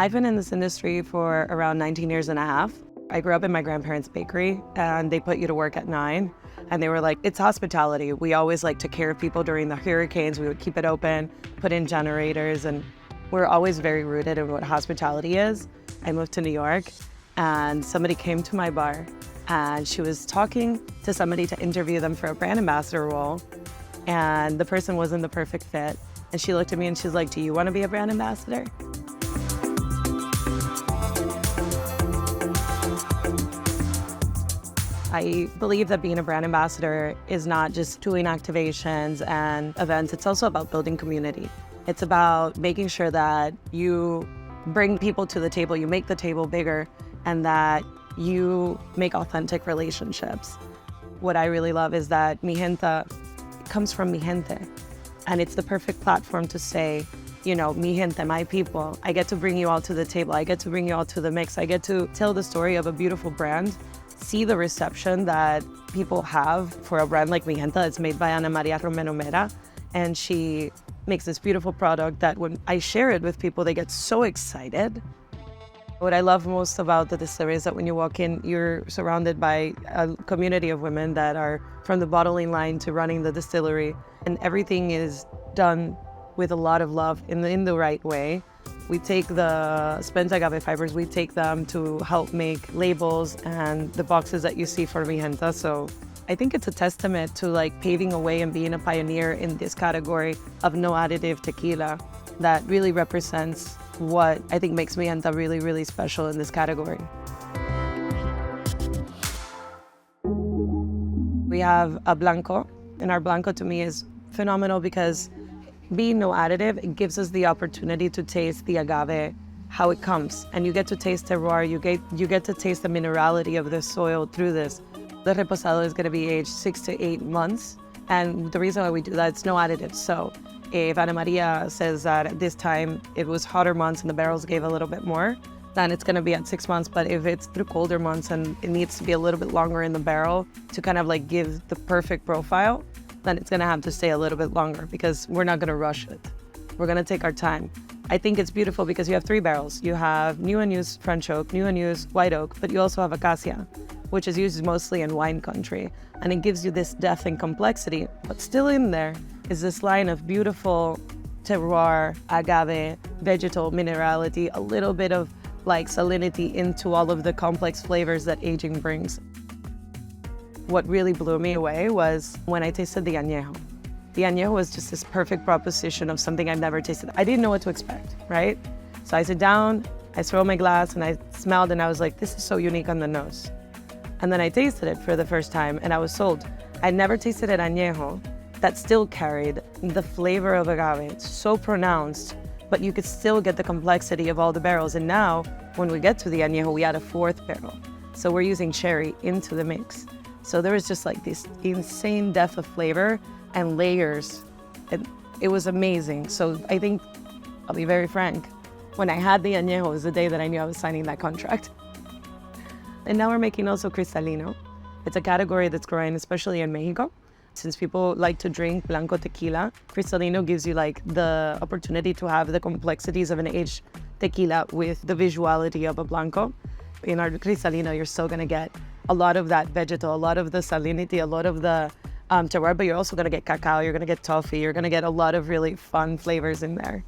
I've been in this industry for around 19 years and a half. I grew up in my grandparents' bakery, and they put you to work at 9. And they were like, it's hospitality. We always like took care of people during the hurricanes. We would keep it open, put in generators, and we're always very rooted in what hospitality is. I moved to New York, and somebody came to my bar, and she was talking to somebody to interview them for a brand ambassador role, and the person wasn't the perfect fit. And she looked at me and she's like, do you want to be a brand ambassador? I believe that being a brand ambassador is not just doing activations and events. It's also about building community. It's about making sure that you bring people to the table, you make the table bigger, and that you make authentic relationships. What I really love is that Mijenta comes from mi gente, and it's the perfect platform to say, you know, mi gente, my people. I get to bring you all to the table. I get to bring you all to the mix. I get to tell the story of a beautiful brand, see the reception that people have for a brand like Mijenta. It's made by Ana Maria Romero Mera, and she makes this beautiful product that when I share it with people, they get so excited. What I love most about the distillery is that when you walk in, you're surrounded by a community of women that are from the bottling line to running the distillery, and everything is done with a lot of love in the right way. We take the spent agave fibers, we take them to help make labels and the boxes that you see for Mijenta. So I think it's a testament to like paving a way and being a pioneer in this category of no-additive tequila that really represents what I think makes Mijenta really, really special in this category. We have a Blanco, and our Blanco to me is phenomenal because being no additive, it gives us the opportunity to taste the agave, how it comes. And you get to taste terroir, you get to taste the minerality of the soil through this. The reposado is gonna be aged 6 to 8 months. And the reason why we do that, it's no additive. So if Ana Maria says that at this time it was hotter months and the barrels gave a little bit more, then it's gonna be at 6 months. But if it's through colder months and it needs to be a little bit longer in the barrel to kind of like give the perfect profile, then it's gonna have to stay a little bit longer because we're not gonna rush it. We're gonna take our time. I think it's beautiful because you have 3 barrels. You have new and used French oak, new and used white oak, but you also have acacia, which is used mostly in wine country. And it gives you this depth and complexity, but still in there is this line of beautiful terroir, agave, vegetal minerality, a little bit of like salinity into all of the complex flavors that aging brings. What really blew me away was when I tasted the añejo. The añejo was just this perfect proposition of something I've never tasted. I didn't know what to expect, right? So I sit down, I swirl my glass, and I smelled, and I was like, this is so unique on the nose. And then I tasted it for the first time, and I was sold. I'd never tasted an añejo that still carried the flavor of agave. It's so pronounced, but you could still get the complexity of all the barrels. And now, when we get to the añejo, we add a 4th barrel. So we're using sherry into the mix. So there was just like this insane depth of flavor and layers. It was amazing. So I think, I'll be very frank, when I had the añejo was the day that I knew I was signing that contract. And now we're making also Cristalino. It's a category that's growing, especially in Mexico. Since people like to drink Blanco tequila, Cristalino gives you like the opportunity to have the complexities of an aged tequila with the visuality of a Blanco. In our Cristalino, you're still gonna get a lot of that vegetal, a lot of the salinity, a lot of the terroir, but you're also gonna get cacao, you're gonna get toffee, you're gonna get a lot of really fun flavors in there.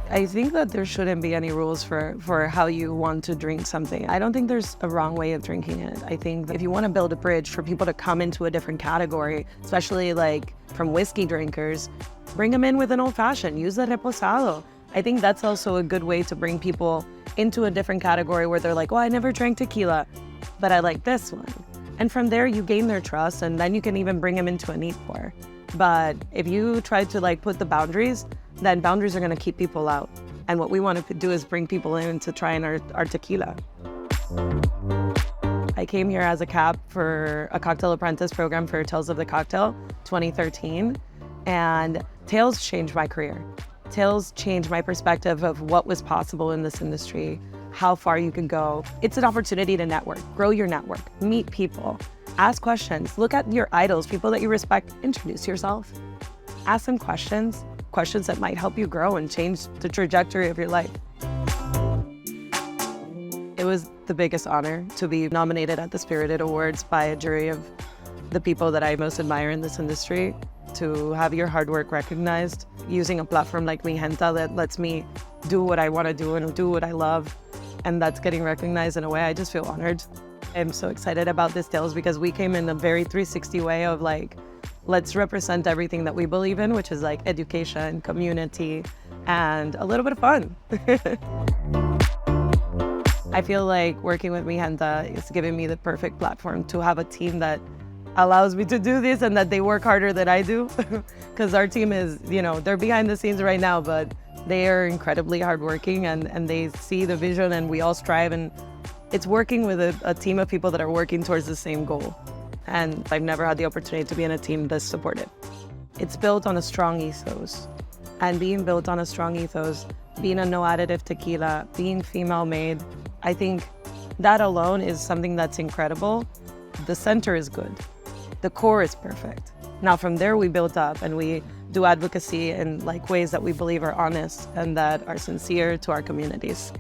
I think that there shouldn't be any rules for how you want to drink something. I don't think there's a wrong way of drinking it. I think that if you want to build a bridge for people to come into a different category, especially like from whiskey drinkers, bring them in with an old fashioned, use the reposado. I think that's also a good way to bring people into a different category where they're like, oh, I never drank tequila, but I like this one. And from there, you gain their trust, and then you can even bring them into a neat pour. But if you try to like put the boundaries, then boundaries are gonna keep people out. And what we want to do is bring people in to try our tequila. I came here as a cap for a cocktail apprentice program for Tales of the Cocktail, 2013. And Tales changed my career. Tales changed my perspective of what was possible in this industry, how far you can go. It's an opportunity to network, grow your network, meet people, ask questions, look at your idols, people that you respect, introduce yourself, ask them questions, questions that might help you grow and change the trajectory of your life. It was the biggest honor to be nominated at the Spirited Awards by a jury of the people that I most admire in this industry, to have your hard work recognized using a platform like Mijenta that lets me do what I want to do and do what I love, and that's getting recognized in a way I just feel honored. I'm so excited about Distills because we came in a very 360 way of like, let's represent everything that we believe in, which is like education, community, and a little bit of fun. I feel like working with Mijenta is giving me the perfect platform to have a team that allows me to do this and that they work harder than I do. Because our team is, they're behind the scenes right now, but they are incredibly hardworking and they see the vision, and we all strive, and it's working with a team of people that are working towards the same goal. And I've never had the opportunity to be in a team that's supportive. It's built on a strong ethos. And being built on a strong ethos, being a no-additive tequila, being female-made, I think that alone is something that's incredible. The center is good. The core is perfect. Now from there we build up and we do advocacy in like ways that we believe are honest and that are sincere to our communities.